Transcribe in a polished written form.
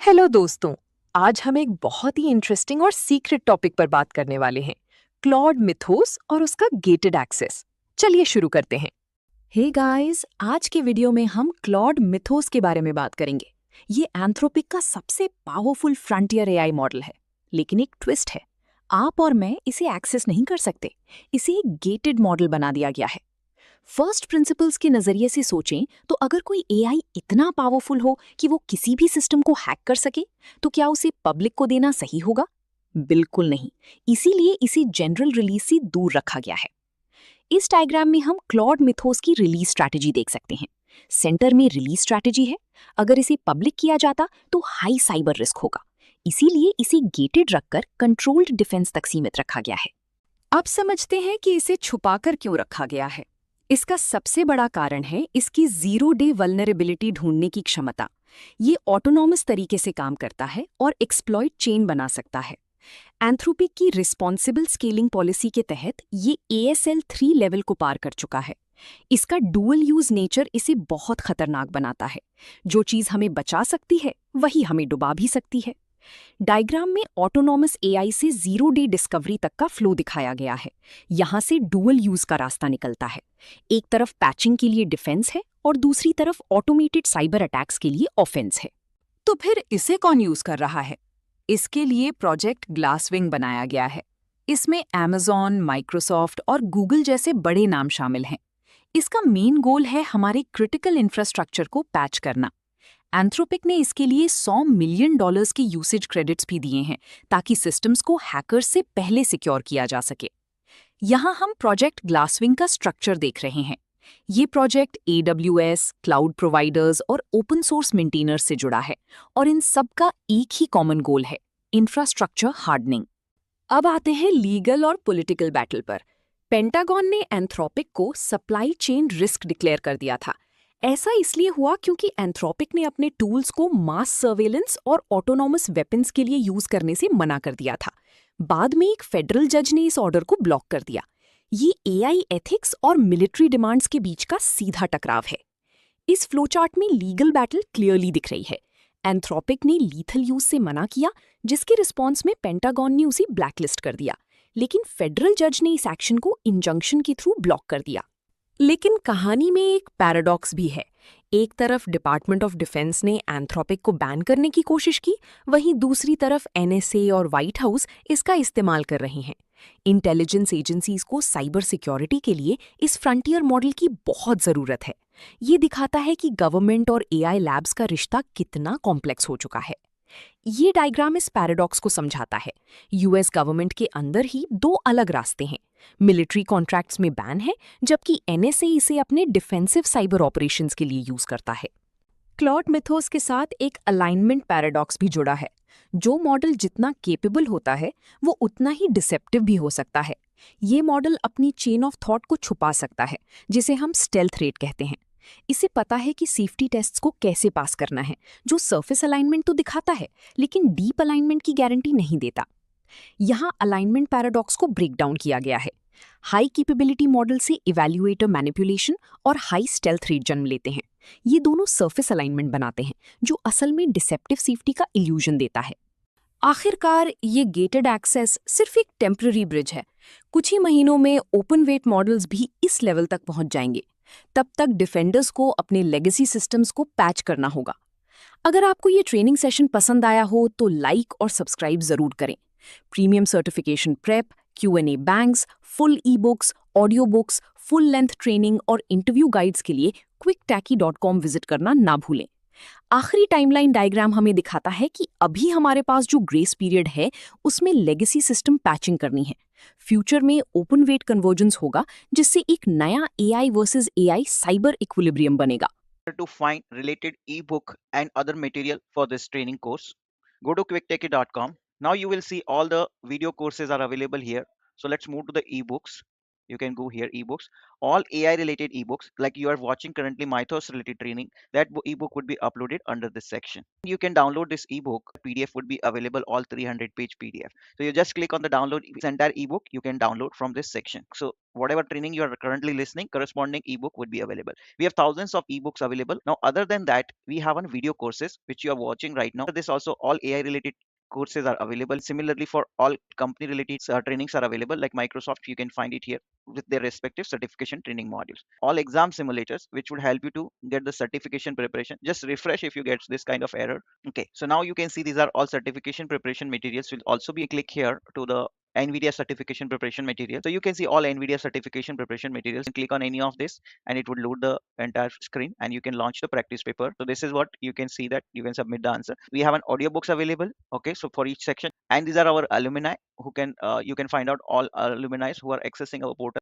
Hello दोस्तों। आज हम एक बहुत ही इंटरेस्टिंग और सीक्रेट टॉपिक पर बात करने वाले हैं। क्लॉड मिथोस और उसका गेटेड एक्सेस। चलिए शुरू करते हैं। हे गाइस, आज के वीडियो में हम क्लॉड मिथोस के बारे में बात करेंगे। ये एंथ्रोपिक का सबसे पावरफुल फ्रंटियर एआई मॉडल है, लेकिन एक ट्विस्ट है। आप और मैं इसे एक्सेस नहीं कर सकते। इसे एक गेटेड मॉडल बना दिया गया है। फर्स्ट प्रिंसिपल्स के नजरिए से सोचें तो अगर कोई एआई इतना पावरफुल हो कि वो किसी भी सिस्टम को हैक कर सके, तो क्या उसे पब्लिक को देना सही होगा? बिल्कुल नहीं। इसीलिए इसे जनरल रिलीज से दूर रखा गया है। इस डायग्राम में हम क्लॉड मिथोस की रिलीज स्ट्रैटेजी देख सकते हैं। सेंटर में रिलीज स्ट्रैटेजी है। अगर इसे पब्लिक किया जाता तो हाई साइबर रिस्क होगा। इसीलिए इसे गेटेड रखकर कंट्रोल्ड डिफेंस तक सीमित रखा गया है। अब समझते हैं कि इसे छुपाकर क्यों रखा गया है। इसका सबसे बड़ा कारण है इसकी जीरो डे वल्नरेबिलिटी ढूंढने की क्षमता। ये ऑटोनॉमस तरीके से काम करता है और एक्सप्लॉइट चेन बना सकता है। एंथ्रोपिक की रिस्पॉन्सिबल स्केलिंग पॉलिसी के तहत ये ASL 3 लेवल को पार कर चुका है। इसका डुअल यूज नेचर इसे बहुत खतरनाक बनाता है। जो चीज हमें बचा सकती है वही हमें डुबा भी सकती है। डायग्राम में ऑटोनॉमस एआई से जीरो डे डिस्कवरी तक का फ्लो दिखाया गया है। यहाँ से डुअल यूज का रास्ता निकलता है। एक तरफ पैचिंग के लिए डिफेंस है और दूसरी तरफ ऑटोमेटेड साइबर अटैक्स के लिए ऑफेंस है। तो फिर इसे कौन यूज कर रहा है? इसके लिए प्रोजेक्ट ग्लासविंग बनाया गया है। इसमें Amazon, माइक्रोसॉफ्ट और गूगल जैसे बड़े नाम शामिल हैं। इसका मेन गोल है हमारे क्रिटिकल इंफ्रास्ट्रक्चर को पैच करना। एंथ्रोपिक ने इसके लिए $100 मिलियन के यूसेज क्रेडिट्स भी दिए हैं, ताकि सिस्टम्स को हैकर्स से पहले सिक्योर किया जा सके। यहाँ हम प्रोजेक्ट ग्लासविंग का स्ट्रक्चर देख रहे हैं। ये प्रोजेक्ट AWS, क्लाउड प्रोवाइडर्स और ओपन सोर्स मेंटेनर्स से जुड़ा है, और इन सब का एक ही कॉमन गोल है, इंफ्रास्ट्रक्चर हार्डनिंग। अब आते हैं लीगल और पॉलिटिकल बैटल पर। पेंटागन ने एंथ्रोपिक को सप्लाई चेन रिस्क डिक्लेयर कर दिया था। ऐसा इसलिए हुआ क्योंकि एंथ्रोपिक ने अपने टूल्स को मास सर्वेलेंस और ऑटोनॉमस वेपन्स के लिए यूज करने से मना कर दिया था। बाद में एक फेडरल जज ने इस ऑर्डर को ब्लॉक कर दिया। ये एआई एथिक्स और मिलिट्री डिमांड्स के बीच का सीधा टकराव है। इस फ्लोचार्ट में लीगल बैटल क्लियरली दिख रही है। एंथ्रोपिक ने लीथल यूज से मना किया, जिसके रिस्पॉन्स में पेंटागन ने उसे ब्लैकलिस्ट कर दिया। लेकिन फेडरल जज ने इस एक्शन को इंजंक्शन के थ्रू ब्लॉक कर दिया। लेकिन कहानी में एक पैराडॉक्स भी है। एक तरफ डिपार्टमेंट ऑफ डिफेंस ने एंथ्रोपिक को बैन करने की कोशिश की, वहीं दूसरी तरफ NSA और व्हाइट हाउस इसका इस्तेमाल कर रही हैं। इंटेलिजेंस एजेंसीज को साइबर सिक्योरिटी के लिए इस फ्रंटियर मॉडल की बहुत ज़रूरत है। ये दिखाता है कि गवर्नमेंट और AI लैब्स का रिश्ता कितना कॉम्प्लेक्स हो चुका है। ये डायग्राम इस पैराडॉक्स को समझाता है। US गवर्नमेंट के अंदर ही दो अलग रास्ते हैं। मिलिट्री कॉन्ट्रैक्ट्स में बैन है, जबकि NSA इसे अपने डिफेंसिव साइबर ऑपरेशंस के लिए यूज करता है। क्लॉड मिथोस के साथ एक अलाइनमेंट पैराडॉक्स भी जुड़ा है। जो मॉडल जितना केपेबल होता है, वो उतना ही डिसेप्टिव भी हो सकता है। ये मॉडल अपनी चेन ऑफ थॉट को छुपा सकता है, जिसे हम स्टेल्थ रेट कहते हैं। इसे पता है कि सेफ्टी टेस्ट्स को कैसे पास करना है, जो सरफेस अलाइनमेंट तो दिखाता है, लेकिन डीप अलाइनमेंट की गारंटी नहीं देता। यहाँ अलाइनमेंट पैराडॉक्स को ब्रेक डाउन किया गया है। हाई कैपेबिलिटी मॉडल से इवैल्यूएटर मैनिपुलेशन और हाई स्टेल्थ रेट जन्म लेते हैं। ये दोनों सरफेस अलाइनमेंट बनाते हैं, जो असल में डिसेप्टिव सेफ्टी का इल्यूजन देता है। आखिरकार ये गेटेड एक्सेस सिर्फ एक टेम्पररी ब्रिज है। कुछ ही महीनों में ओपन वेट मॉडल्स भी इस लेवल तक पहुंच जाएंगे। तब तक डिफेंडर्स को अपने लेगेसी सिस्टम्स को पैच करना होगा। अगर आपको ये ट्रेनिंग सेशन पसंद आया हो तो लाइक और सब्सक्राइब जरूर करें। Premium certification prep, Q&A banks, full e-books, audio books, full length training और इंटरव्यू गाइड्स के लिए quicktachy.com विजिट करना ना भूलें। आखिरी टाइमलाइन डायग्राम हमें दिखाता है कि अभी हमारे पास जो ग्रेस पीरियड है, उसमें लेगेसी सिस्टम पैचिंग करनी है। फ्यूचर में ओपन वेट कन्वर्जेंस होगा, जिससे एक नया AI versus AI cyber equilibrium बनेगा। To find related ebook and other material for this training course, go to quicktechie.com. Now you will see all the video courses are available here. So let's move to the ebooks. You can go here, ebooks, all AI related ebooks, like you are watching currently Mythos related training, that ebook would be uploaded under this section. You can download this ebook. PDF would be available, all 300-page PDF. So you just click on the download this entire ebook, you can download from this section. So whatever training you are currently listening, corresponding ebook would be available. We have thousands of ebooks available. Now, other than that, we have on video courses, which you are watching right now. This also all AI related courses are available. Similarly, for all company related trainings are available, like Microsoft, you can find it here with their respective certification training modules. All exam simulators, which would help you to get the certification preparation. Just refresh if you get this kind of error. Okay, so now you can see these are all certification preparation materials. Will also be click here to the NVIDIA certification preparation material. So you can see all NVIDIA certification preparation materials. Click on any of this and it would load the entire screen and you can launch the practice paper. So this is what you can see, that you can submit the answer. We have an audiobooks available. Okay, so for each section, and these are our alumni who can you can find out all alumni who are accessing our portal.